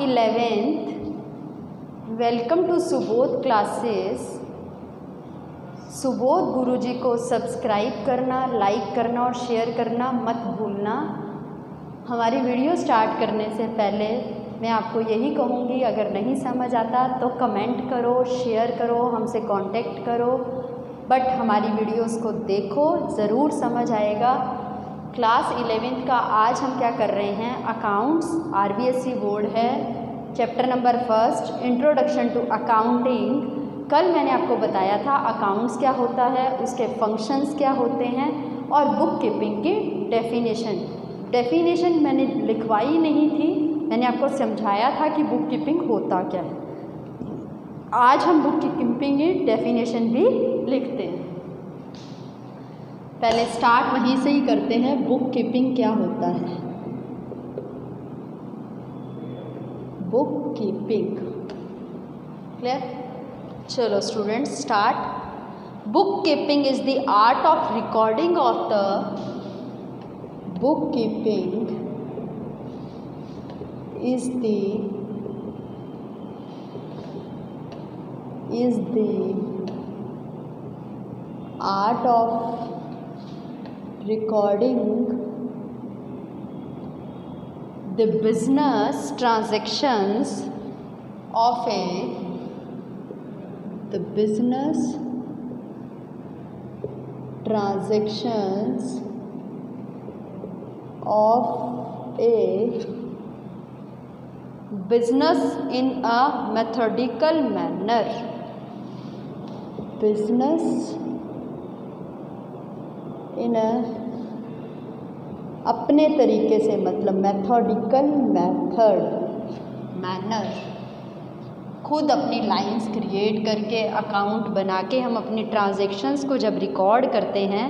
11th, welcome to Subodh classes. Subodh Guruji को subscribe करना, like करना और शेयर करना मत भूलना। हमारी वीडियो स्टार्ट करने से पहले मैं आपको यही कहूँगी, अगर नहीं समझ आता तो कमेंट करो, शेयर करो, हमसे कांटेक्ट करो, बट हमारी वीडियोस को देखो, ज़रूर समझ आएगा। क्लास 11th का आज हम क्या कर रहे हैं, अकाउंट्स, RBSE बोर्ड है, chapter number 1 introduction to accounting. कल मैंने आपको बताया था अकाउंट्स क्या होता है, उसके फंक्शंस क्या होते हैं और बुक कीपिंग की डेफिनेशन मैंने लिखवाई नहीं थी, मैंने आपको समझाया था कि बुक कीपिंग होता क्या है। आज हम बुक कीपिंग की डेफिनेशन भी लिखते हैं। पहले स्टार्ट वहीं से ही करते हैं, बुक कीपिंग क्या होता है। Book keeping clear? चलो students start. Book keeping is the art of recording of the book keeping is the art of recording the business transactions of a business in a methodical manner. Business in a अपने तरीके से, मतलब methodical manner, खुद अपनी lines create करके, account बना के हम अपनी ट्रांजैक्शंस को जब रिकॉर्ड करते हैं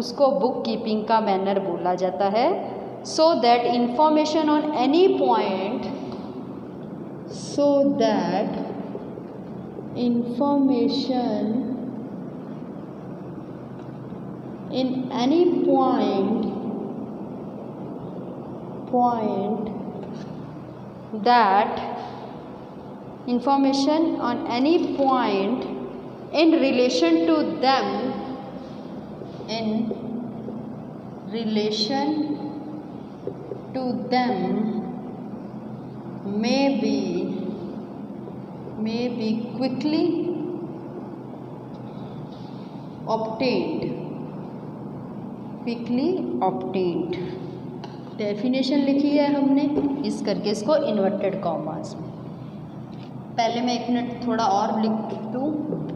उसको बुक कीपिंग का मैनर बोला जाता है। सो that information on any point in any point that information on any point in relation to them may be quickly obtained। Definition लिखी है हमने इस करके, इसको इन्वर्टेड कॉमास में। पहले मैं एक मिनट थोड़ा और लिख दूँ।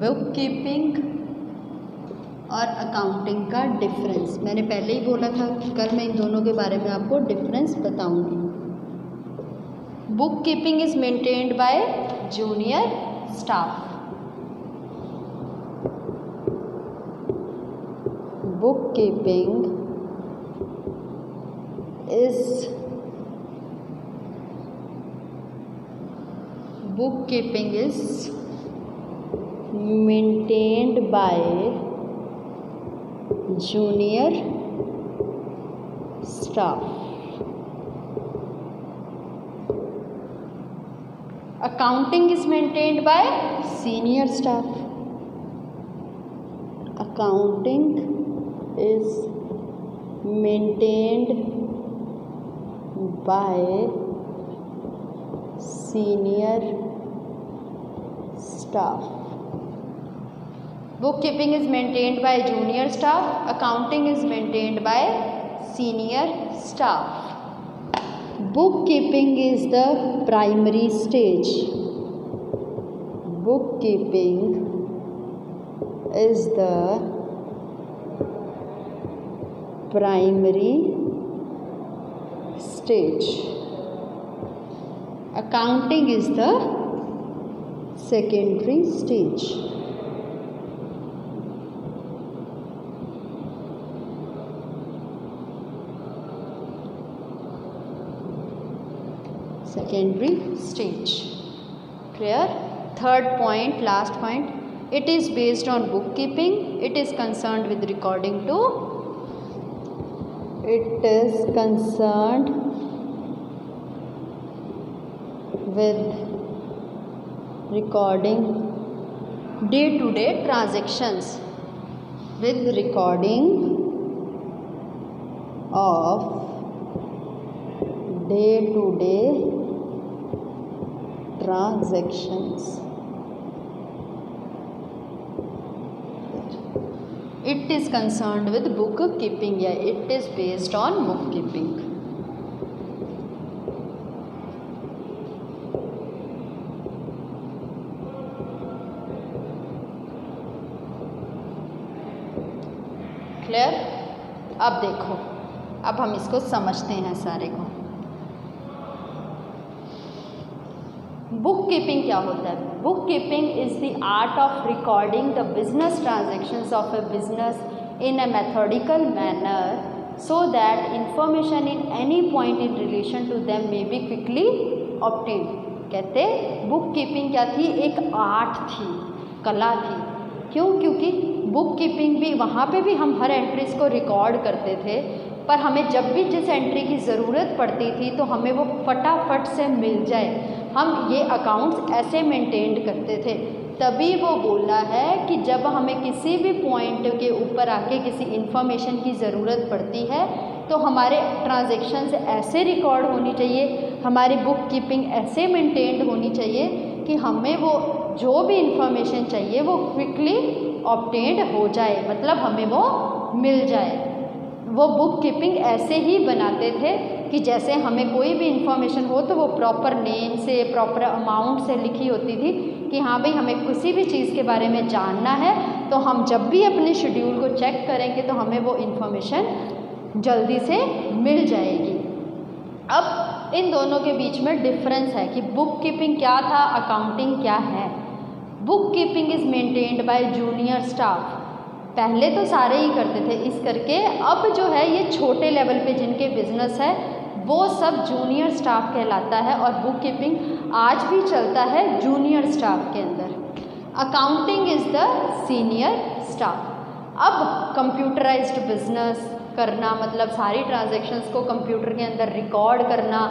बुक कीपिंग और अकाउंटिंग का डिफरेंस मैंने पहले ही बोला था, कल मैं इन दोनों के बारे में आपको डिफरेंस बताऊंगी। Book keeping is maintained by junior staff. Book keeping is maintained by junior staff. Accounting is maintained by senior staff. Accounting is maintained by senior staff. Bookkeeping is maintained by junior staff. Accounting is maintained by senior staff. Bookkeeping is the primary stage. Bookkeeping is the primary stage. Accounting is the secondary stage. Secondary stage. Clear? Third point, last point. It is based on bookkeeping. It is concerned with recording to. It is concerned with recording day-to-day transactions, with recording of day-to-day transactions. It is concerned with bookkeeping, या it is based on bookkeeping. Clear? अब देखो, अब हम इसको समझते हैं सारे को। बुक कीपिंग क्या होता है? Book keeping is the art of recording the business transactions of a business in a methodical manner so that information in any point in relation to them may be quickly obtained. कहते book keeping क्या थी? एक art थी, कला थी। क्यों? क्योंकि book keeping भी, वहाँ पे भी हम हर एंट्रीज को रिकॉर्ड करते थे, पर हमें जब भी जिस एंट्री की ज़रूरत पड़ती थी तो हमें वो फटाफट से मिल जाए, हम ये अकाउंट्स ऐसे मेंटेन करते थे। तभी वो बोला है कि जब हमें किसी भी पॉइंट के ऊपर आके किसी इन्फॉर्मेशन की ज़रूरत पड़ती है तो हमारे ट्रांजैक्शंस ऐसे रिकॉर्ड होनी चाहिए, हमारी बुक कीपिंग ऐसे मेंटेन्ड होनी चाहिए कि हमें वो जो भी इंफॉर्मेशन चाहिए वो क्विकली ऑब्टेन्ड हो जाए, मतलब हमें वो मिल जाए। वो बुक कीपिंग ऐसे ही बनाते थे कि जैसे हमें कोई भी इंफॉर्मेशन हो तो वो प्रॉपर नेम से, प्रॉपर अमाउंट से लिखी होती थी कि हाँ भाई हमें किसी भी चीज़ के बारे में जानना है तो हम जब भी अपने शेड्यूल को चेक करेंगे तो हमें वो इंफॉर्मेशन जल्दी से मिल जाएगी। अब इन दोनों के बीच में डिफरेंस है कि बुक कीपिंग क्या था, अकाउंटिंग क्या है। Book keeping is maintained by junior staff. पहले तो सारे ही करते थे इस करके, अब जो है ये छोटे लेवल पे जिनके बिजनेस है वो सब जूनियर स्टाफ कहलाता है और बुक कीपिंग आज भी चलता है जूनियर स्टाफ के अंदर। Accounting is the senior staff. अब कंप्यूटराइज्ड बिजनेस करना, मतलब सारी ट्रांजैक्शंस को कंप्यूटर के अंदर रिकॉर्ड करना,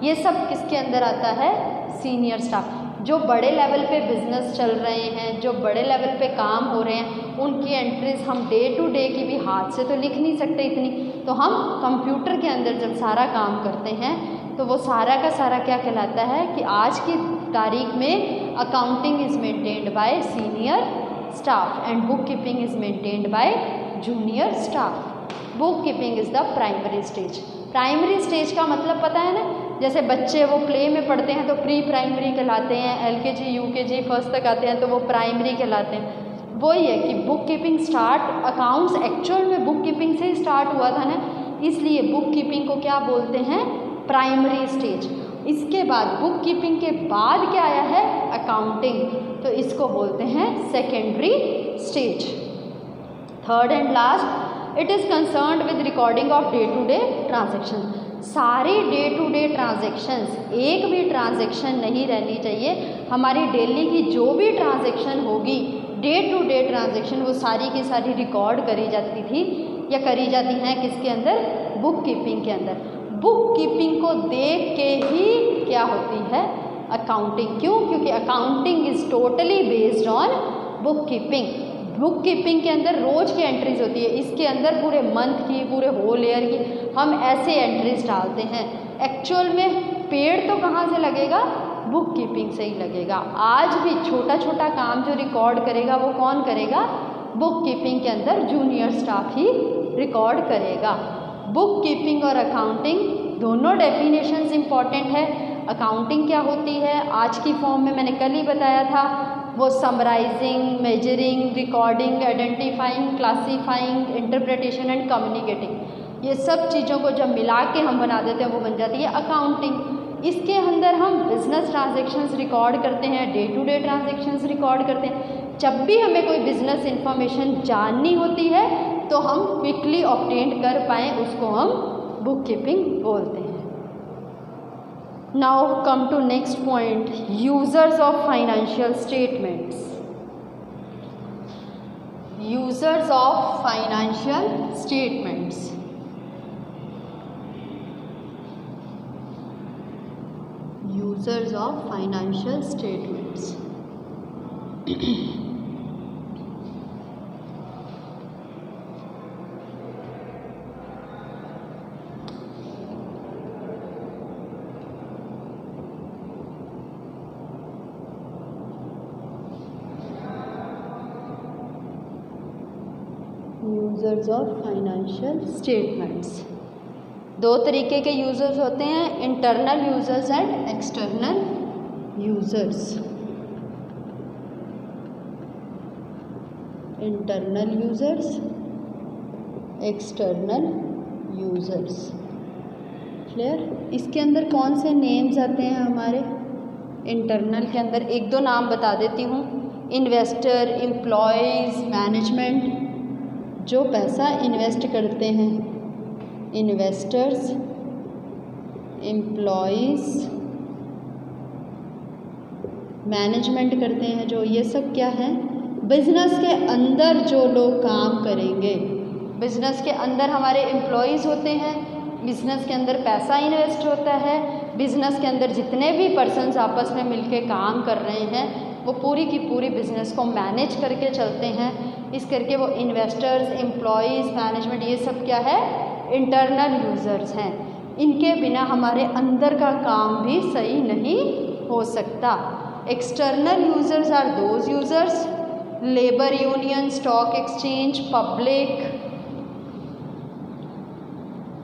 ये सब किसके अंदर आता है? Senior staff. जो बड़े लेवल पे बिजनेस चल रहे हैं, जो बड़े लेवल पे काम हो रहे हैं, उनकी एंट्रीज हम डे टू डे की भी हाथ से तो लिख नहीं सकते इतनी, तो हम कंप्यूटर के अंदर जब सारा काम करते हैं तो वो सारा का सारा क्या कहलाता है कि आज की तारीख में accounting is maintained by senior staff and book keeping is maintained by junior staff. Book keeping is the primary stage. Primary stage का मतलब पता है ना, जैसे बच्चे वो प्ले में पढ़ते हैं तो प्री प्राइमरी कहलाते हैं, LKG UKG फर्स्ट तक आते हैं तो वो प्राइमरी कहलाते हैं। वही है कि book keeping start, accounts actual में बुक कीपिंग से ही स्टार्ट हुआ था ना, इसलिए बुक कीपिंग को क्या बोलते हैं? Primary stage. इसके बाद बुक कीपिंग के बाद क्या आया है? अकाउंटिंग, तो इसको बोलते हैं secondary stage. Third and last, it is concerned with recording of day to day transaction. सारी डे टू डे ट्रांजेक्शन्स, एक भी ट्रांजेक्शन नहीं रहनी चाहिए। हमारी डेली की जो भी ट्रांजेक्शन होगी, डे टू डे ट्रांजेक्शन, वो सारी की सारी रिकॉर्ड करी जाती थी या करी जाती हैं किसके अंदर? बुक कीपिंग के अंदर। बुक कीपिंग को देख के ही क्या होती है? अकाउंटिंग। क्यों? क्योंकि accounting is totally based on book keeping. Book keeping के अंदर रोज़ की एंट्रीज होती है, इसके अंदर पूरे मंथ की, पूरे होल ईयर की हम ऐसे एंट्रीज डालते हैं। एक्चुअल में पेड़ तो कहाँ से लगेगा? बुक कीपिंग से ही लगेगा। आज भी छोटा छोटा काम जो रिकॉर्ड करेगा वो कौन करेगा? बुक कीपिंग के अंदर जूनियर स्टाफ ही रिकॉर्ड करेगा। बुक कीपिंग और अकाउंटिंग दोनों डेफिनेशंस इम्पॉर्टेंट है। अकाउंटिंग क्या होती है? आज की फॉर्म में मैंने कल ही बताया था, वो summarising, measuring, recording, identifying, classifying, interpretation and communicating, ये सब चीज़ों को जब मिला के हम बना देते हैं वो बन जाती है अकाउंटिंग। इसके अंदर हम बिजनेस ट्रांजैक्शंस रिकॉर्ड करते हैं, day to day transactions record करते हैं। जब भी हमें कोई बिजनेस इंफॉर्मेशन जाननी होती है तो हम क्विकली ऑब्टेन कर पाएँ, उसको हम बुक कीपिंग बोलते हैं। Now come to next point, users of financial statements. Users of financial statements. Users of financial statements. Users of financial statements. दो तरीके के यूजर्स होते हैं, internal users and external users. Internal users, external users. Clear? इसके अंदर कौन से names आते हैं हमारे? इंटरनल के अंदर एक दो नाम बता देती हूँ। इन्वेस्टर, एम्प्लॉयज़, मैनेजमेंट, जो पैसा इन्वेस्ट करते हैं, इन्वेस्टर्स, एम्प्लॉयज़, मैनेजमेंट करते हैं जो, ये सब क्या है? बिजनेस के अंदर जो लोग काम करेंगे। बिजनेस के अंदर हमारे एम्प्लॉयज़ होते हैं, बिजनेस के अंदर पैसा इन्वेस्ट होता है, बिजनेस के अंदर जितने भी पर्सन्स आपस में मिलके काम कर रहे हैं वो पूरी की पूरी बिजनेस को मैनेज करके चलते हैं। इस करके वो इन्वेस्टर्स, एम्प्लॉयज़, मैनेजमेंट, ये सब क्या है? इंटरनल यूज़र्स हैं। इनके बिना हमारे अंदर का काम भी सही नहीं हो सकता। External users are those users, labour union, stock exchange, public,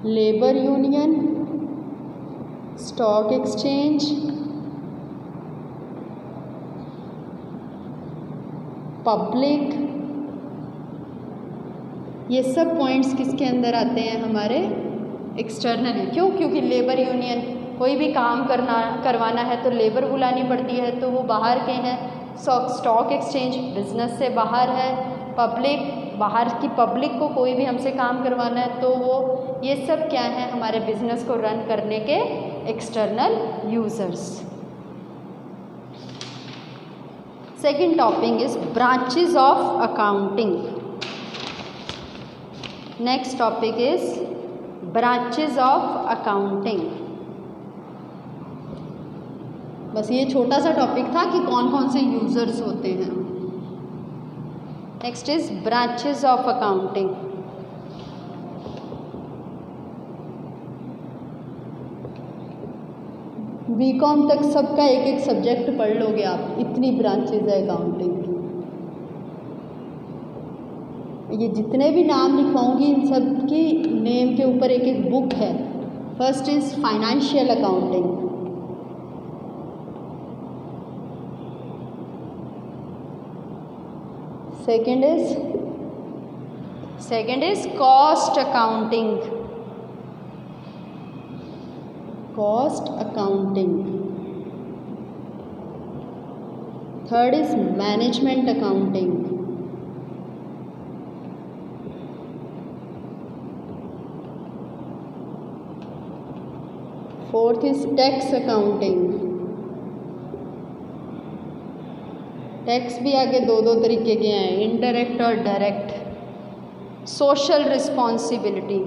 labour union, stock exchange, public, ये सब पॉइंट्स किसके अंदर आते हैं? हमारे एक्सटर्नल है। क्यों? क्योंकि लेबर यूनियन, कोई भी काम करवाना है तो लेबर बुलानी पड़ती है, तो वो बाहर के हैं। स्टॉक एक्सचेंज बिजनेस से बाहर है। पब्लिक, बाहर की पब्लिक को कोई भी हमसे काम करवाना है तो वो, ये सब क्या है? हमारे बिजनेस को रन करने के external users. Second topic is branches of accounting. Next topic is branches of accounting. बस ये छोटा सा टॉपिक था कि कौन कौन से यूजर्स होते हैं। Next is branches of accounting. BCom तक सबका एक एक सब्जेक्ट पढ़ लोगे आप, इतनी ब्रांचेस है अकाउंटिंग की। ये जितने भी नाम लिखवाऊंगी इन सब की नेम के ऊपर एक एक बुक है। First is financial accounting, second is cost accounting, third is management accounting, fourth is tax accounting. Tax भी आगे दो दो तरीके के हैं, इनडायरेक्ट और डायरेक्ट। सोशल रिस्पॉन्सिबिलिटी,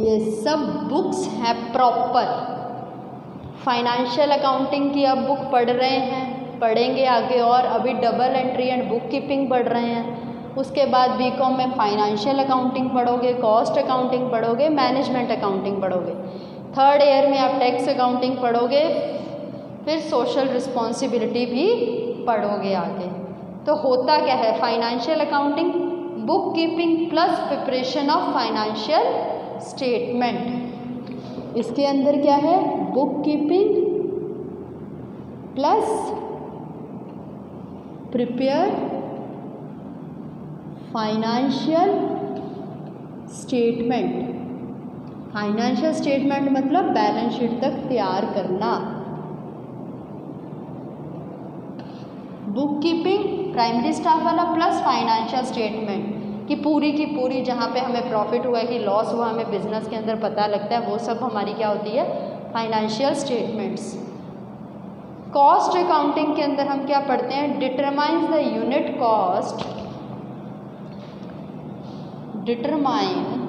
ये सब बुक्स हैं प्रॉपर। फाइनेंशियल अकाउंटिंग की अब बुक पढ़ रहे हैं, पढ़ेंगे आगे, और अभी double entry and book keeping पढ़ रहे हैं। उसके बाद बीकॉम में फाइनेंशियल अकाउंटिंग पढ़ोगे, कॉस्ट अकाउंटिंग पढ़ोगे, मैनेजमेंट अकाउंटिंग पढ़ोगे। थर्ड ईयर में आप टैक्स अकाउंटिंग पढ़ोगे, फिर सोशल रिस्पॉन्सिबिलिटी भी पढ़ोगे आगे। तो होता क्या है? Financial accounting, book keeping plus preparation of financial statement. इसके अंदर क्या है? Book keeping plus prepare financial statement. Financial statement मतलब बैलेंस शीट तक तैयार करना। बुक कीपिंग प्राइमरी स्टाफ वाला प्लस फाइनेंशियल स्टेटमेंट की पूरी जहाँ पे हमें प्रॉफिट हुआ है कि लॉस हुआ हमें बिजनेस के अंदर पता लगता है, वो सब हमारी क्या होती है? Financial statements. कॉस्ट अकाउंटिंग के अंदर हम क्या पढ़ते हैं, determines the unit cost, determines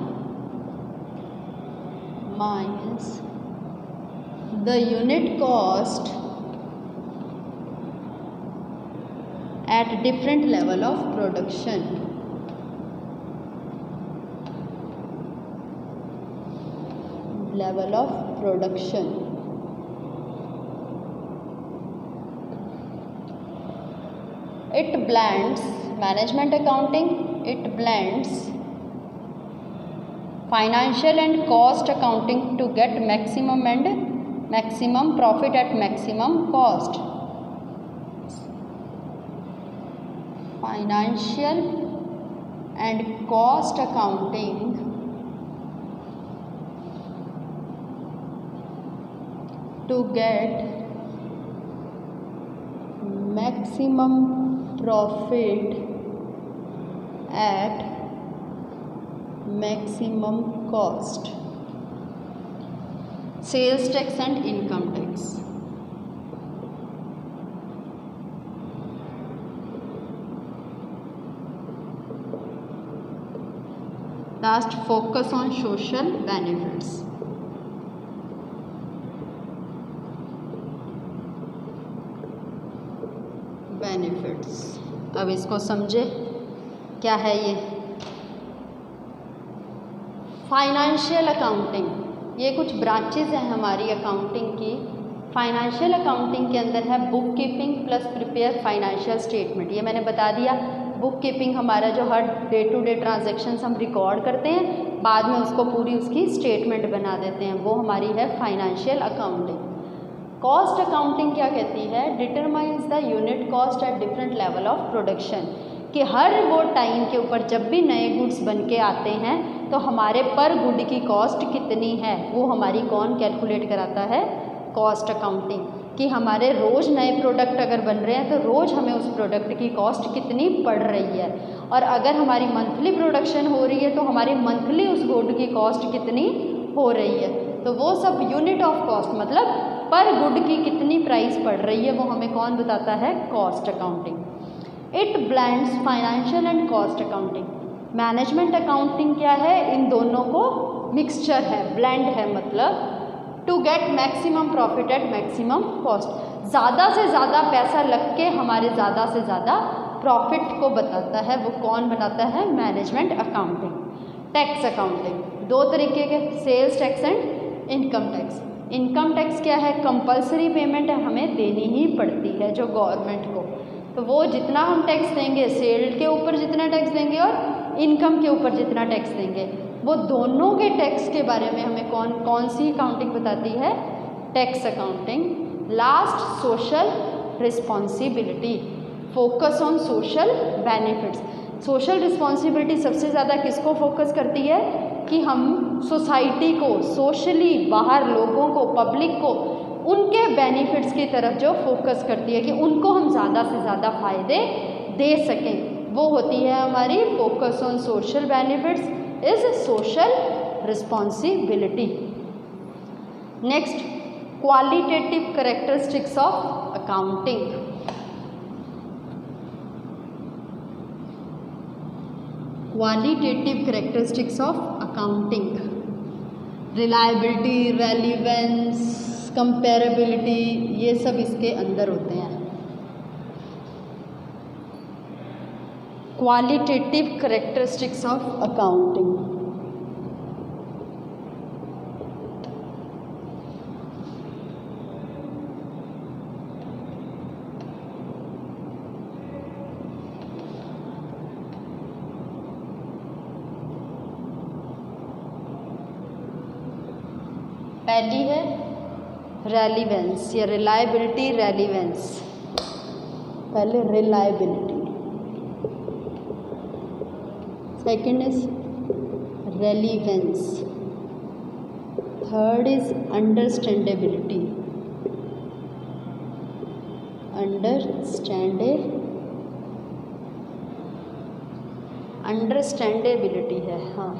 the unit cost at different level of production. Level of production. It blends management accounting, it blends financial and cost accounting to get maximum profit at maximum cost. Financial and cost accounting to get maximum profit at maximum cost. Sales tax and income tax. Last, focus on social benefits. अब इसको समझे क्या है ये financial accounting. ये कुछ branches हैं हमारी अकाउंटिंग की। फाइनेंशियल अकाउंटिंग के अंदर है book keeping plus prepare financial statement. ये मैंने बता दिया, बुक कीपिंग हमारा जो हर डे टू डे ट्रांजैक्शंस हम रिकॉर्ड करते हैं, बाद में उसको पूरी उसकी स्टेटमेंट बना देते हैं, वो हमारी है फाइनेंशियल अकाउंटिंग। कॉस्ट अकाउंटिंग क्या कहती है, determines the unit cost at different level of production, कि हर वो टाइम के ऊपर जब भी नए गुड्स बन के आते हैं तो हमारे पर गुड की कॉस्ट कितनी है, वो हमारी कौन कैलकुलेट कराता है, कॉस्ट अकाउंटिंग। कि हमारे रोज़ नए प्रोडक्ट अगर बन रहे हैं तो रोज़ हमें उस प्रोडक्ट की कॉस्ट कितनी पड़ रही है, और अगर हमारी मंथली प्रोडक्शन हो रही है तो हमारी मंथली उस गुड की कॉस्ट कितनी हो रही है। तो वो सब यूनिट ऑफ कॉस्ट मतलब पर गुड की कितनी प्राइस पड़ रही है, वो हमें कौन बताता है, cost accounting. It blends financial and cost accounting. Management accounting क्या है, इन दोनों को मिक्सचर है, ब्लेंड है, मतलब to get maximum profit at maximum cost. ज़्यादा से ज़्यादा पैसा लग के हमारे ज़्यादा से ज़्यादा प्रॉफिट को बताता है, वो कौन बनाता है, मैनेजमेंट अकाउंटिंग। टैक्स अकाउंटिंग दो तरीके के, sales tax and income tax. Income tax क्या है, कंपलसरी पेमेंट हमें देनी ही पड़ती है जो गवर्नमेंट को, तो वो जितना हम टैक्स देंगे, सेल के ऊपर जितना टैक्स देंगे और इनकम के ऊपर जितना टैक्स देंगे, वो दोनों के टैक्स के बारे में हमें कौन सी अकाउंटिंग बताती है, tax accounting. Last, social responsibility, focus on social benefits. Social responsibility सबसे ज़्यादा किसको फोकस करती है, कि हम सोसाइटी को, सोशली बाहर लोगों को, पब्लिक को उनके बेनिफिट्स की तरफ जो फोकस करती है, कि उनको हम ज़्यादा से ज़्यादा फ़ायदे दे सकें, वो होती है हमारी focus on social benefits is social responsibility. Next, qualitative characteristics of accounting. Qualitative characteristics of accounting, reliability, relevance, comparability, ये सब इसके अंदर होते हैं। क्वालिटेटिव कैरेक्टरिस्टिक्स ऑफ अकाउंटिंग, पहली है रेलिवेंस या रिलायबिलिटी, रेलिवेंस। पहले reliability, second is relevance, third is understandability, understandability है, हाँ,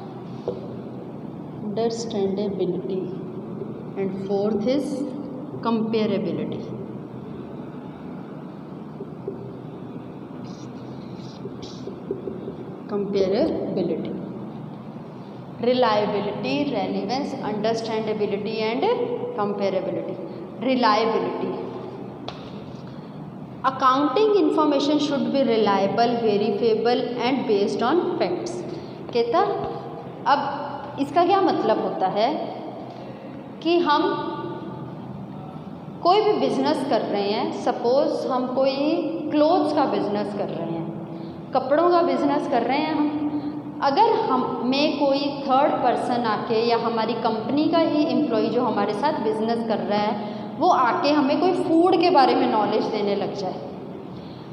understandability. And fourth is comparability. Comparability, reliability, relevance, understandability and comparability. Reliability, accounting information should be reliable, verifiable and based on facts. कहता अब इसका क्या मतलब होता है कि हम कोई भी बिजनेस कर रहे हैं, सपोज हम कोई क्लोथ्स का बिजनेस कर रहे हैं, कपड़ों का बिजनेस कर रहे हैं हम, अगर हम में कोई थर्ड पर्सन आके या हमारी कंपनी का ही एम्प्लॉय जो हमारे साथ बिजनेस कर रहा है वो आके हमें कोई फूड के बारे में नॉलेज देने लग जाए,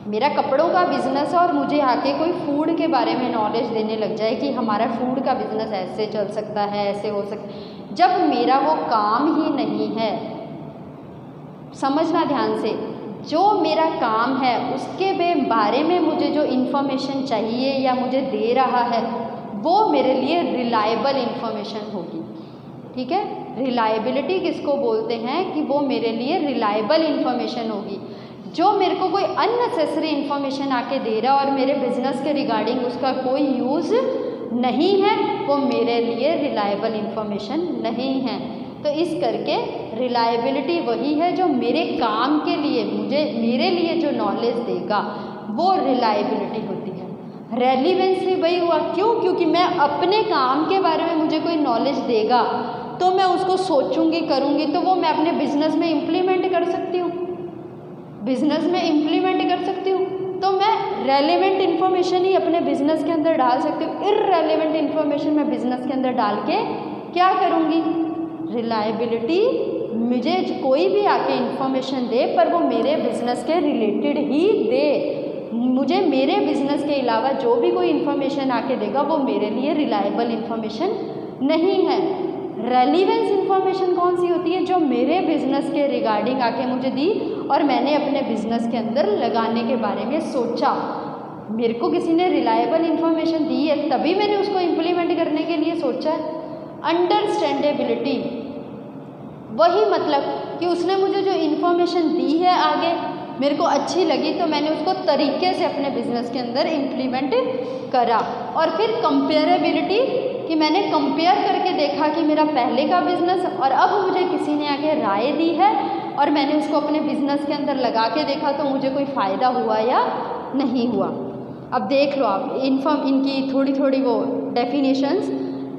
मेरा कपड़ों का बिजनेस है और मुझे आके कोई फूड के बारे में नॉलेज देने लग जाए कि हमारा फूड का बिजनेस ऐसे चल सकता है, ऐसे हो सकता, जब मेरा वो काम ही नहीं है, समझना ध्यान से, जो मेरा काम है उसके बारे में मुझे जो इन्फॉर्मेशन चाहिए या मुझे दे रहा है वो मेरे लिए रिलायबल इन्फॉर्मेशन होगी। ठीक है, रिलायबिलिटी किसको बोलते हैं कि वो मेरे लिए रिलायबल इन्फॉर्मेशन होगी। जो मेरे को कोई अननेसेसरी इन्फॉर्मेशन आके दे रहा है और मेरे बिजनेस के रिगार्डिंग उसका कोई यूज़ नहीं है, वो मेरे लिए रिलायबल इन्फॉर्मेशन नहीं है। तो इस करके रिलायबिलिटी वही है जो मेरे काम के लिए मेरे लिए जो नॉलेज देगा वो रिलायबिलिटी होती है। रेलिवेंस भी वही हुआ, क्यों? क्योंकि मैं अपने काम के बारे में मुझे कोई नॉलेज देगा तो मैं उसको सोचूंगी, करूंगी, तो वो मैं अपने बिजनेस में इम्प्लीमेंट कर सकती हूँ, बिजनेस में इम्प्लीमेंट कर सकती हूँ, तो मैं रेलेवेंट इन्फॉर्मेशन ही अपने बिजनेस के अंदर डाल सकती हूँ। इररेलेवेंट इन्फॉर्मेशन मैं बिजनेस के अंदर डाल के क्या करूँगी? रिलायबिलिटी, मुझे कोई भी आके इन्फॉर्मेशन दे पर वो मेरे बिजनेस के रिलेटेड ही दे, मुझे मेरे बिजनेस के अलावा जो भी कोई इन्फॉर्मेशन आके देगा वो मेरे लिए रिलायबल इन्फॉर्मेशन नहीं है। रेलिवेंस इन्फॉर्मेशन कौन सी होती है? जो मेरे बिजनेस के रिगार्डिंग आके मुझे दी और मैंने अपने बिजनेस के अंदर लगाने के बारे में सोचा, मेरे को किसी ने रिलायबल इन्फॉर्मेशन दी है तभी मैंने उसको इम्प्लीमेंट करने के लिए सोचा है। अंडरस्टैंडेबिलिटी, वही मतलब कि उसने मुझे जो इन्फॉर्मेशन दी है आगे मेरे को अच्छी लगी तो मैंने उसको तरीके से अपने बिजनेस के अंदर इम्प्लीमेंट करा। और फिर कंपेरेबिलिटी, कि मैंने कंपेयर करके देखा कि मेरा पहले का बिजनेस और अब मुझे किसी ने आके राय दी है और मैंने उसको अपने बिजनेस के अंदर लगा के देखा तो मुझे कोई फ़ायदा हुआ या नहीं हुआ। अब देख लो आप इनकी थोड़ी थोड़ी वो definitions.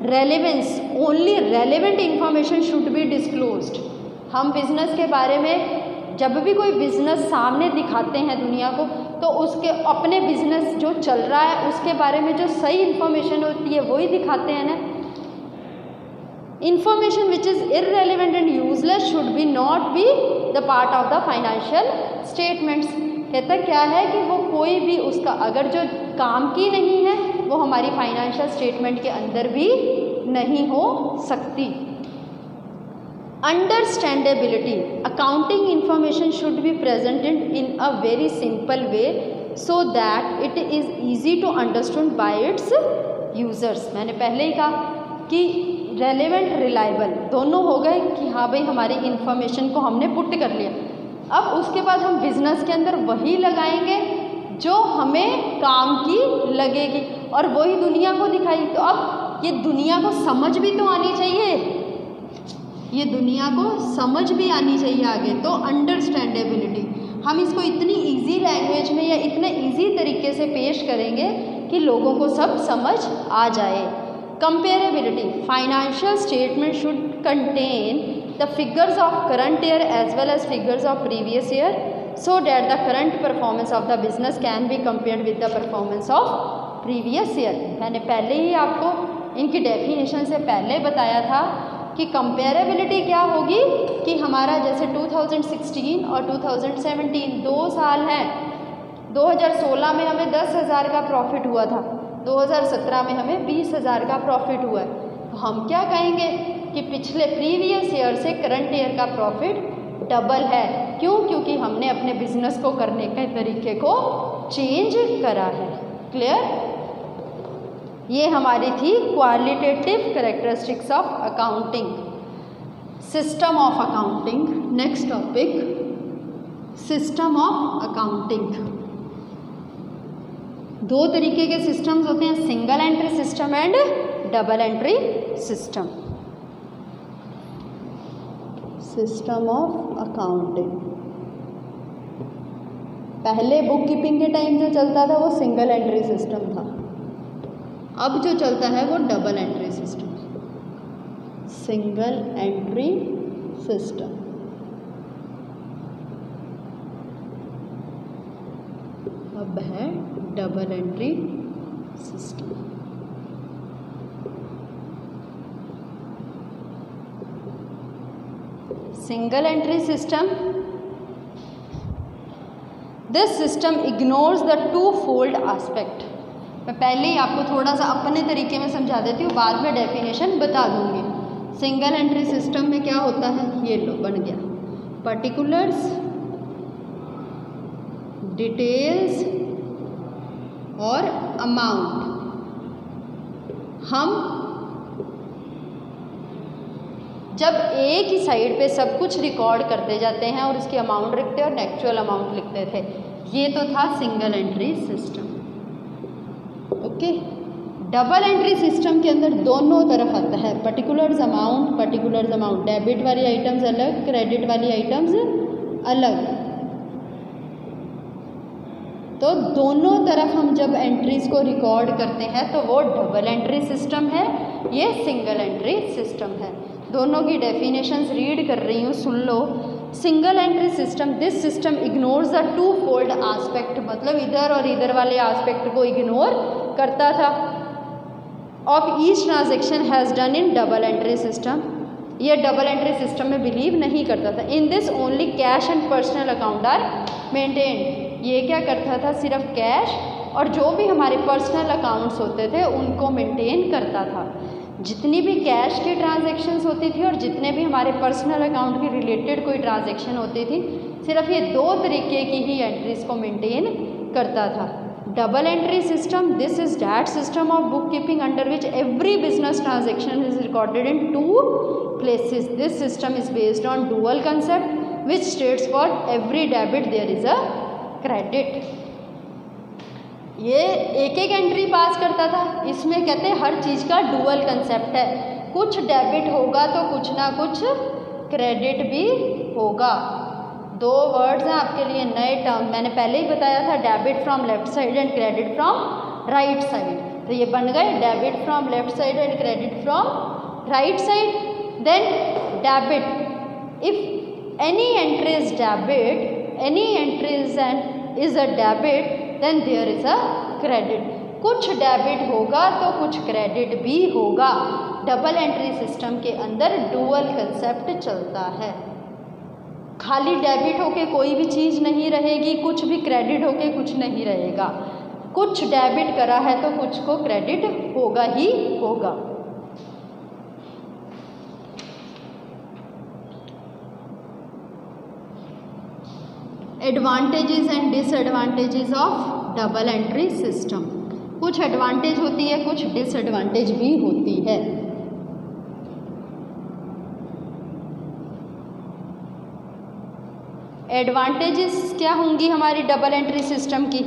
Relevance, only relevant information should be disclosed. हम बिजनेस के बारे में जब भी कोई बिजनेस सामने दिखाते हैं दुनिया को तो उसके अपने बिजनेस जो चल रहा है उसके बारे में जो सही इन्फॉर्मेशन होती है वही दिखाते हैं ना। Information which is irrelevant and useless should be not be the part of the financial statements. कहता क्या है कि वो कोई भी उसका अगर जो काम की नहीं है वो हमारी फाइनेंशियल स्टेटमेंट के अंदर भी नहीं हो सकती। Understandability, accounting information should be presented in a very simple way so that it is easy to understand by its users। मैंने पहले ही कहा कि relevant, reliable दोनों हो गए कि हाँ भाई हमारी इन्फॉर्मेशन को हमने पुट कर लिया। अब उसके बाद हम बिजनेस के अंदर वही लगाएंगे जो हमें काम की लगेगी और वही दुनिया को दिखाई। तो अब ये दुनिया को समझ भी तो आनी चाहिए, ये दुनिया को समझ भी आनी चाहिए आगे। तो अंडरस्टैंडेबिलिटी, हम इसको इतनी इजी लैंग्वेज में या इतने इजी तरीके से पेश करेंगे कि लोगों को सब समझ आ जाए। Comparability, financial statement should contain the figures of current year as well as figures of previous year so that the current performance of the business can be compared with the performance of previous year. मैंने पहले ही आपको इनकी definition से पहले बताया था कि comparability क्या होगी कि हमारा जैसे 2016 और 2017 2 साल हैं। 2016 में हमें 10,000 का प्रॉफिट हुआ था, 2017 में हमें 20,000 का प्रॉफिट हुआ है। तो हम क्या कहेंगे कि पिछले प्रीवियस ईयर से करंट ईयर का प्रॉफिट डबल है। क्यों? क्योंकि हमने अपने बिजनेस को करने के तरीके को चेंज करा है। क्लियर? ये हमारी थी qualitative characteristics of accounting, system of accounting. Next topic, system of accounting. दो तरीके के सिस्टम्स होते हैं, single entry system and double entry system. System of accounting, पहले बुक कीपिंग के टाइम जो चलता था वो सिंगल एंट्री सिस्टम था, अब जो चलता है वो double entry system, single entry system. अब है double entry system. Single entry system, this system ignores the twofold aspect. मैं पहले ही आपको थोड़ा सा अपने तरीके में समझा देती हूँ, बाद में डेफिनेशन बता दूंगी। सिंगल एंट्री सिस्टम में क्या होता है, ये लो बन गया, पर्टिकुलर्स, डिटेल्स और अमाउंट। हम जब एक ही साइड पे सब कुछ रिकॉर्ड करते जाते हैं और उसकी अमाउंट लिखते और एक्चुअल अमाउंट लिखते थे, ये तो था single entry system. Okay, double entry system के अंदर दोनों तरफ आता है, पर्टिकुलर्स अमाउंट, डेबिट वाली आइटम्स अलग, क्रेडिट वाली आइटम्स अलग। तो दोनों तरफ हम जब एंट्रीज को रिकॉर्ड करते हैं तो वो डबल एंट्री सिस्टम है, ये सिंगल एंट्री सिस्टम है। दोनों की डेफिनेशंस रीड कर रही हूँ, सुन लो। Single entry system, this system ignores the twofold aspect, मतलब इधर और इधर वाले एस्पेक्ट को इग्नोर करता था। Of each transaction has done in double entry system, ये डबल एंट्री सिस्टम में बिलीव नहीं करता था। In this only cash and personal account are maintained, ये क्या करता था, सिर्फ कैश और जो भी हमारे पर्सनल अकाउंट्स होते थे उनको मेंटेन करता था। जितनी भी कैश की ट्रांजैक्शंस होती थी और जितने भी हमारे पर्सनल अकाउंट के रिलेटेड कोई ट्रांजैक्शन होती थी, सिर्फ ये दो तरीके की ही एंट्रीज को मेंटेन करता था। Double entry system, this is that system of book keeping under which every business transaction is recorded in two places. This system is based on dual concept which states for every debit there is a credit. ये एक एक entry पास करता था, इसमें कहते हैं हर चीज़ का dual concept है, कुछ डेबिट होगा तो कुछ ना कुछ क्रेडिट भी होगा। दो वर्ड्स हैं आपके लिए नए टर्म, मैंने पहले ही बताया था, debit from left side and credit from right side. तो ये बन गए debit from left side and credit from right side. Then debit, if any entry is debit, any entry is a debit, then there is a credit. कुछ debit होगा तो कुछ credit भी होगा। डबल एंट्री सिस्टम के अंदर dual concept चलता है, खाली डेबिट होके कोई भी चीज़ नहीं रहेगी, कुछ भी क्रेडिट होके कुछ नहीं रहेगा। कुछ डेबिट करा है तो कुछ को क्रेडिट होगा ही होगा। Advantages and disadvantages of double entry system, कुछ एडवांटेज होती है, कुछ डिसएडवांटेज भी होती है। एडवांटेजेस क्या होंगी हमारी डबल एंट्री सिस्टम की?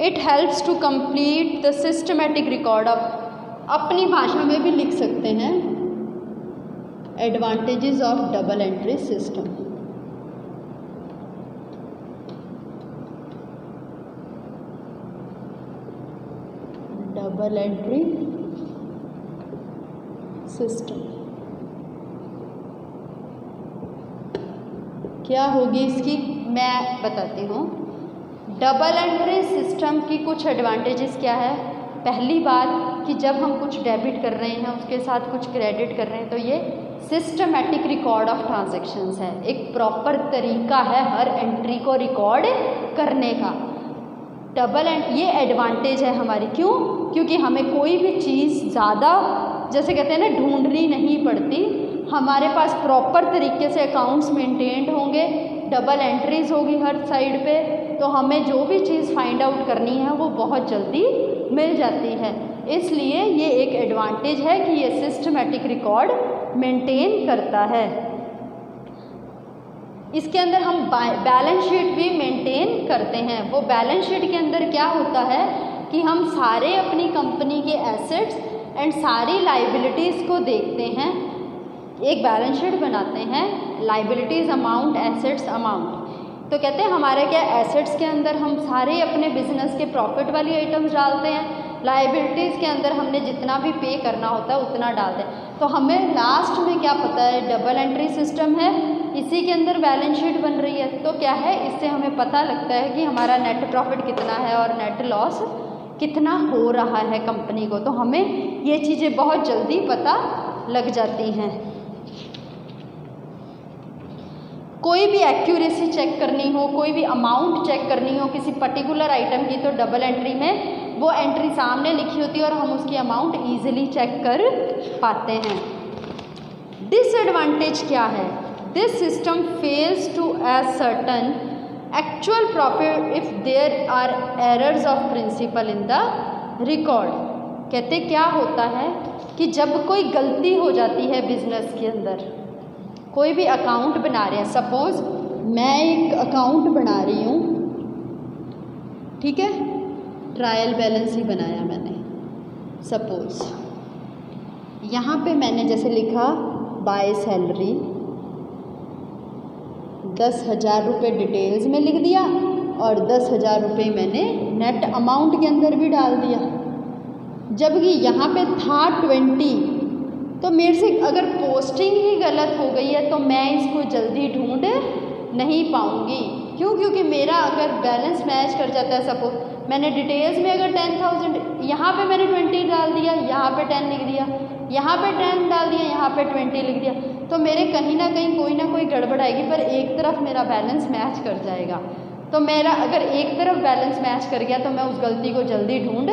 It helps to complete the systematic record of, अपनी भाषा में भी लिख सकते हैं advantages of double entry system. Double entry system क्या होगी इसकी, मैं बताती हूँ। डबल एंट्री सिस्टम की कुछ एडवांटेजेस क्या है? पहली बात कि जब हम कुछ डेबिट कर रहे हैं उसके साथ कुछ क्रेडिट कर रहे हैं तो ये सिस्टमैटिक रिकॉर्ड ऑफ ट्रांजैक्शंस है, एक प्रॉपर तरीका है हर एंट्री को रिकॉर्ड करने का। डबल ये एडवांटेज है हमारी, क्यों? क्योंकि हमें कोई भी चीज़ ज़्यादा जैसे कहते हैं ना ढूंढनी नहीं पड़ती, हमारे पास प्रॉपर तरीके से अकाउंट्स मेंटेन्ड होंगे, डबल एंट्रीज होगी हर साइड पे, तो हमें जो भी चीज़ फाइंड आउट करनी है वो बहुत जल्दी मिल जाती है। इसलिए ये एक एडवांटेज है कि ये सिस्टमैटिक रिकॉर्ड मेंटेन करता है। इसके अंदर हम बैलेंस शीट भी मेंटेन करते हैं। वो बैलेंस शीट के अंदर क्या होता है कि हम सारे अपनी कंपनी के एसेट्स एंड सारी लाइबिलिटीज़ को देखते हैं, एक बैलेंस शीट बनाते हैं, लाइबिलिटीज़ अमाउंट, एसेट्स अमाउंट। तो कहते हैं हमारे क्या एसेट्स के अंदर हम सारे अपने बिजनेस के प्रॉफिट वाली आइटम्स डालते हैं, लाइबिलिटीज़ के अंदर हमने जितना भी पे करना होता है उतना डालते हैं। तो हमें लास्ट में क्या पता है, डबल एंट्री सिस्टम है, इसी के अंदर बैलेंस शीट बन रही है। तो क्या है, इससे हमें पता लगता है कि हमारा नेट प्रॉफिट कितना है और नेट लॉस कितना हो रहा है कंपनी को। तो हमें ये चीज़ें बहुत जल्दी पता लग जाती हैं। कोई भी एक्यूरेसी चेक करनी हो, कोई भी अमाउंट चेक करनी हो किसी पर्टिकुलर आइटम की, तो डबल एंट्री में वो एंट्री सामने लिखी होती है और हम उसकी अमाउंट ईजिली चेक कर पाते हैं। डिसएडवांटेज क्या है, this system fails to ascertain actual profit if there are errors of principle in the record. कहते क्या होता है कि जब कोई गलती हो जाती है बिजनेस के अंदर, कोई भी अकाउंट बना रहे हैं, सपोज़ मैं एक अकाउंट बना रही हूँ, ठीक है, ट्रायल बैलेंस ही बनाया मैंने, सपोज़ यहाँ पे मैंने जैसे लिखा बाय सैलरी 10,000 रुपये डिटेल्स में लिख दिया और 10,000 रुपये मैंने नेट अमाउंट के अंदर भी डाल दिया। जबकि यहाँ पे था 20, तो मेरे से अगर पोस्टिंग ही गलत हो गई है तो मैं इसको जल्दी ढूंढ नहीं पाऊँगी। क्यों? क्योंकि मेरा अगर बैलेंस मैच कर जाता है, सपोज मैंने डिटेल्स में अगर 10,000, यहाँ पे मैंने 20 डाल दिया, यहाँ पे 10 लिख दिया, यहाँ पे 10 डाल दिया, यहाँ पे 20 लिख दिया, तो मेरे कहीं ना कहीं कोई ना कोई गड़बड़ आएगी, पर एक तरफ मेरा बैलेंस मैच कर जाएगा। तो मेरा अगर एक तरफ बैलेंस मैच कर गया तो मैं उस गलती को जल्दी ढूंढ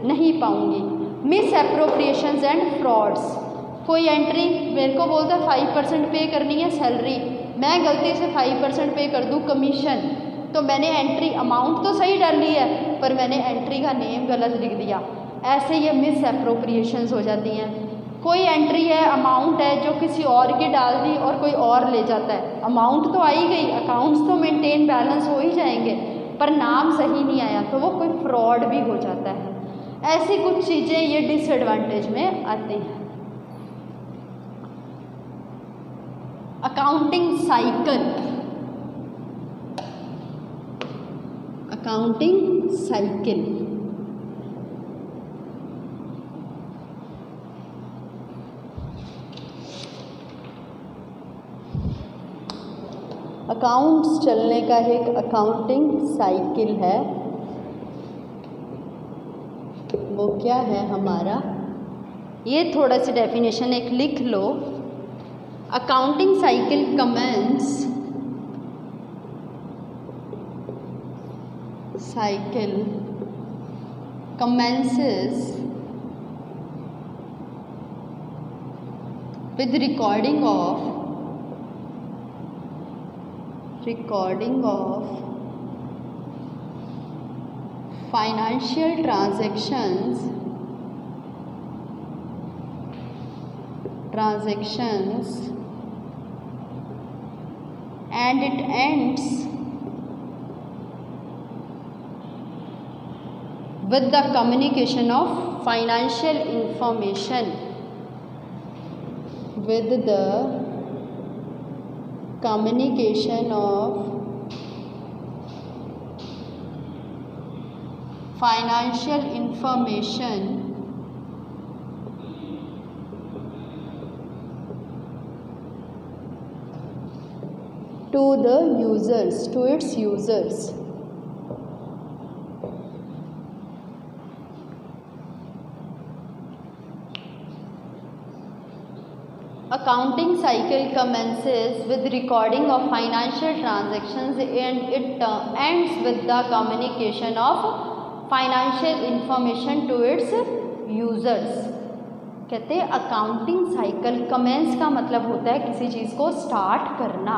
नहीं पाऊँगी। मिस एप्रोप्रिएशंस एंड फ्रॉड्स, कोई एंट्री मेरे को बोलता है 5% पे करनी है सैलरी, मैं गलती से 5% पे कर दूँ कमीशन, तो मैंने एंट्री अमाउंट तो सही डाली है पर मैंने एंट्री का नेम गलत लिख दिया। ऐसे ये मिस एप्रोप्रिएशंस हो जाती हैं। कोई एंट्री है, अमाउंट है जो किसी और की डाल दी और कोई और ले जाता है, अमाउंट तो आई गई, अकाउंट्स तो मेंटेन बैलेंस हो ही जाएंगे, पर नाम सही नहीं आया, तो वो कोई फ्रॉड भी हो जाता है। ऐसी कुछ चीज़ें ये डिसएडवांटेज में आती हैं। Accounting cycle, accounting cycle accounts चलने का एक अकाउंटिंग साइकिल है। वो क्या है हमारा, ये थोड़ा सी डेफिनेशन एक लिख लो। Accounting cycle commences with recording of financial transactions and it ends with the communication of financial information, with the communication of financial information to the users, to its users. Accounting cycle commences with recording of financial transactions and it ends with the communication of financial information to its users. कहते हैं accounting cycle, commence का मतलब होता है किसी चीज़ को start करना।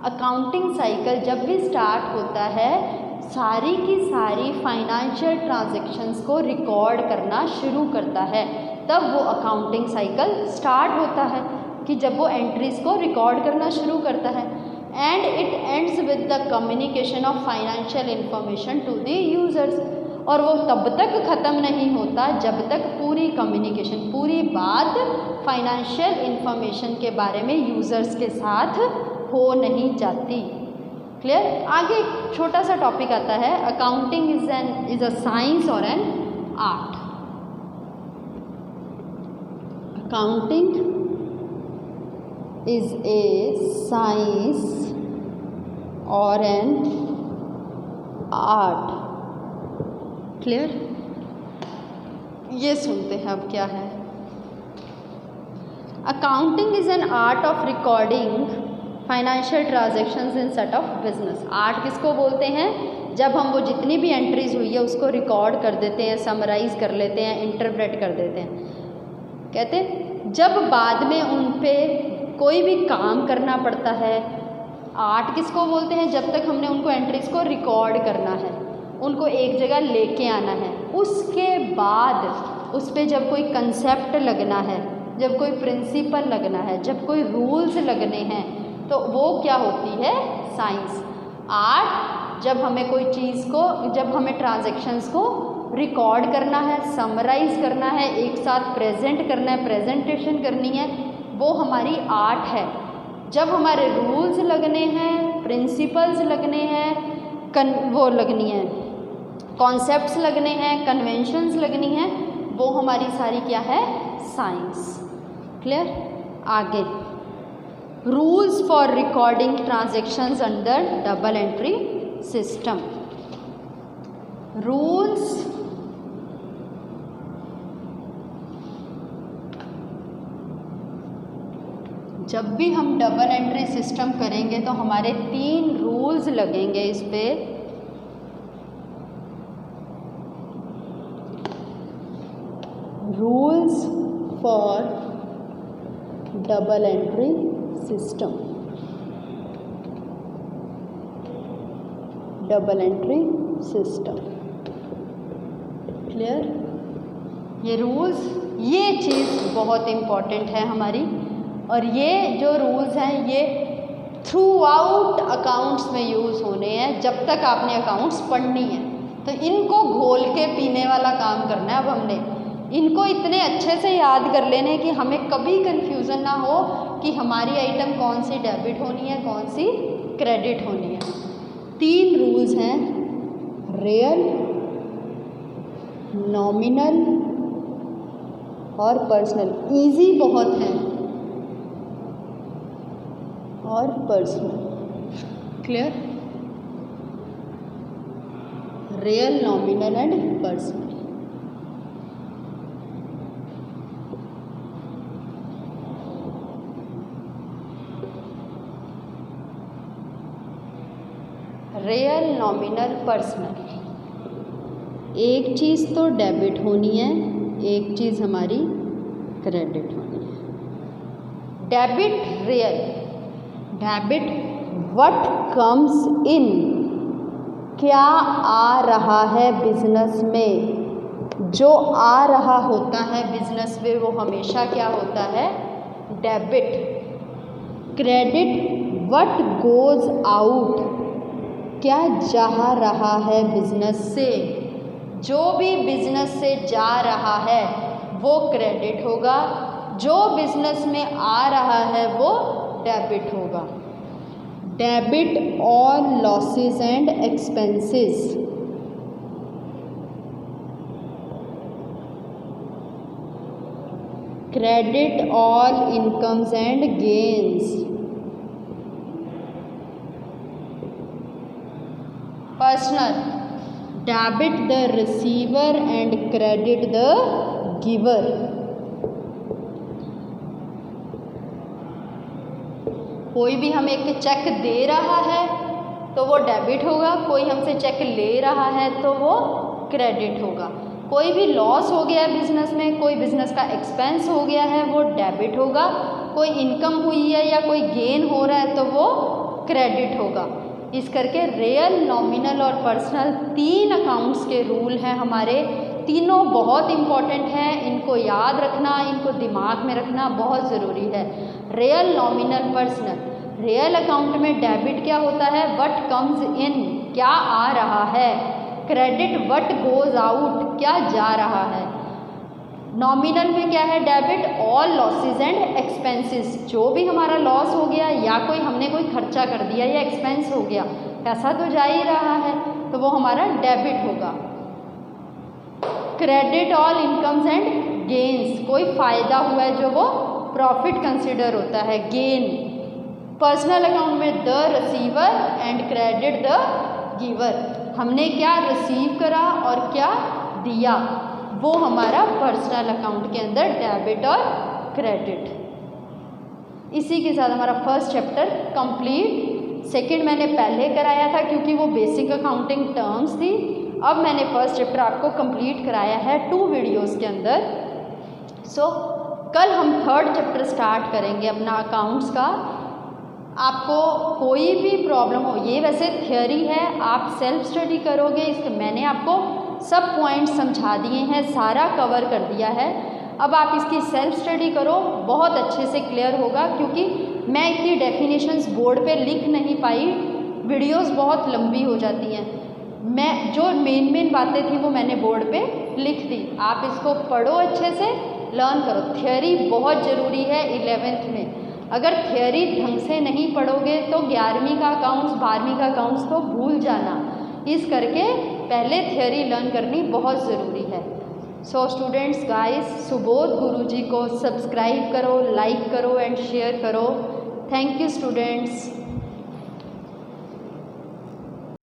Accounting cycle जब भी स्टार्ट होता है, सारी की सारी फाइनेंशियल ट्रांजैक्शंस को रिकॉर्ड करना शुरू करता है, तब वो अकाउंटिंग साइकिल स्टार्ट होता है कि जब वो एंट्रीज़ को रिकॉर्ड करना शुरू करता है। And it ends with the communication of financial information to the users. और वो तब तक ख़त्म नहीं होता जब तक पूरी कम्युनिकेशन, पूरी बात फाइनेंशियल इंफॉर्मेशन के बारे में यूज़र्स के साथ हो नहीं जाती। क्लियर। आगे एक छोटा सा टॉपिक आता है, अकाउंटिंग इज अ साइंस और an art. Accounting is a science और एन आर्ट। क्लियर। ये सुनते हैं अब क्या है। Accounting is an art of recording financial transactions in set of business. Art किसको बोलते हैं? जब हम वो जितनी भी एंट्रीज हुई है उसको रिकॉर्ड कर देते हैं, समराइज कर लेते हैं, इंटरप्रेट कर देते हैं। कहते हैं जब बाद में उन पे कोई भी काम करना पड़ता है, आर्ट किसको बोलते हैं? जब तक हमने उनको एंट्रीज को रिकॉर्ड करना है, उनको एक जगह लेके आना है, उसके बाद उस पर जब कोई कंसेप्ट लगना है, जब कोई प्रिंसिपल लगना है, जब कोई रूल्स लगने हैं, तो वो क्या होती है? साइंस। आर्ट जब हमें कोई चीज़ को, जब हमें ट्रांजैक्शंस को रिकॉर्ड करना है, समराइज करना है, एक साथ प्रेजेंट करना है, प्रेजेंटेशन करनी है, वो हमारी आर्ट है। जब हमारे रूल्स लगने हैं, प्रिंसिपल्स लगने हैं, वो लगनी है, कॉन्सेप्ट्स लगने हैं, कन्वेंशंस लगनी हैं, वो हमारी सारी क्या है? साइंस। क्लियर। आगे rules for recording transactions under double entry system. Rules जब भी हम डबल एंट्री सिस्टम करेंगे तो हमारे 3 रूल्स लगेंगे इस पे। Rules for double entry system, double entry system. Clear. ये रूल्स, ये चीज़ बहुत इम्पॉर्टेंट है हमारी, और ये जो रूल्स हैं ये थ्रू आउट अकाउंट्स में यूज़ होने हैं जब तक आपने अकाउंट्स पढ़नी है। तो इनको घोल के पीने वाला काम करना है। अब हमने इनको इतने अच्छे से याद कर लेने कि हमें कभी कन्फ्यूज़न ना हो कि हमारी आइटम कौन सी डेबिट होनी है, कौन सी क्रेडिट होनी है। 3 रूल्स हैं, रियल, नॉमिनल और पर्सनल। इजी बहुत है, और personal. Clear. Real, nominal and personal. Real, nominal, personal. एक चीज़ तो डेबिट होनी है, एक चीज़ हमारी क्रेडिट होनी है। Debit, real. Debit what comes in, क्या आ रहा है बिजनेस में। जो आ रहा होता है बिजनेस में वो हमेशा क्या होता है? Debit. Credit what goes out, क्या जा रहा है बिजनेस से। जो भी बिजनेस से जा रहा है वो क्रेडिट होगा, जो बिजनेस में आ रहा है वो डेबिट होगा। Debit all losses and expenses. Credit all incomes and gains. Personal, debit the receiver and credit the giver. कोई भी हमें एक चेक दे रहा है तो वो डेबिट होगा, कोई हमसे चेक ले रहा है तो वो क्रेडिट होगा। कोई भी लॉस हो गया है बिजनेस में, कोई बिजनेस का एक्सपेंस हो गया है वो डेबिट होगा, कोई इनकम हुई है या कोई गेन हो रहा है तो वो क्रेडिट होगा। इस करके रियल, नॉमिनल और पर्सनल 3 अकाउंट्स के रूल हैं हमारे। तीनों बहुत इम्पॉर्टेंट हैं, इनको याद रखना, इनको दिमाग में रखना बहुत ज़रूरी है। Real, nominal, personal. Real account में डेबिट क्या होता है? व्हाट कम्स इन, क्या आ रहा है। क्रेडिट व्हाट गोज आउट, क्या जा रहा है। नॉमिनल में क्या है, debit all losses and expenses, जो भी हमारा लॉस हो गया या हमने कोई खर्चा कर दिया या एक्सपेंस हो गया, पैसा तो जा ही रहा है, तो वो हमारा डेबिट होगा। Credit all incomes and gains, कोई फ़ायदा हुआ है जो वो प्रॉफिट कंसिडर होता है, गेन। पर्सनल अकाउंट में the receiver and credit the giver, हमने क्या रिसीव करा और क्या दिया, वो हमारा पर्सनल अकाउंट के अंदर डेबिट और क्रेडिट। इसी के साथ हमारा फर्स्ट चैप्टर कंप्लीट। सेकंड मैंने पहले कराया था क्योंकि वो बेसिक अकाउंटिंग टर्म्स थी। अब मैंने फर्स्ट चैप्टर आपको कंप्लीट कराया है 2 वीडियोस के अंदर। कल हम थर्ड चैप्टर स्टार्ट करेंगे अपना अकाउंट्स का। आपको कोई भी प्रॉब्लम हो, ये वैसे थियोरी है, आप सेल्फ स्टडी करोगे, इसके मैंने आपको सब पॉइंट्स समझा दिए हैं, सारा कवर कर दिया है। अब आप इसकी सेल्फ स्टडी करो, बहुत अच्छे से क्लियर होगा, क्योंकि मैं इतनी डेफिनेशंस बोर्ड पे लिख नहीं पाई, वीडियोस बहुत लंबी हो जाती हैं। मैं जो मेन बातें थी वो मैंने बोर्ड पे लिख दी। आप इसको पढ़ो, अच्छे से लर्न करो। थियोरी बहुत ज़रूरी है 11th में। अगर थियोरी ढंग से नहीं पढ़ोगे तो 11वीं का अकाउंट्स 12वीं का अकाउंट्स को भूल जाना। इस करके पहले थियोरी लर्न करनी बहुत ज़रूरी है। So students, guys, Subodh Guruji को सब्सक्राइब करो, लाइक करो एंड शेयर करो। Thank you students.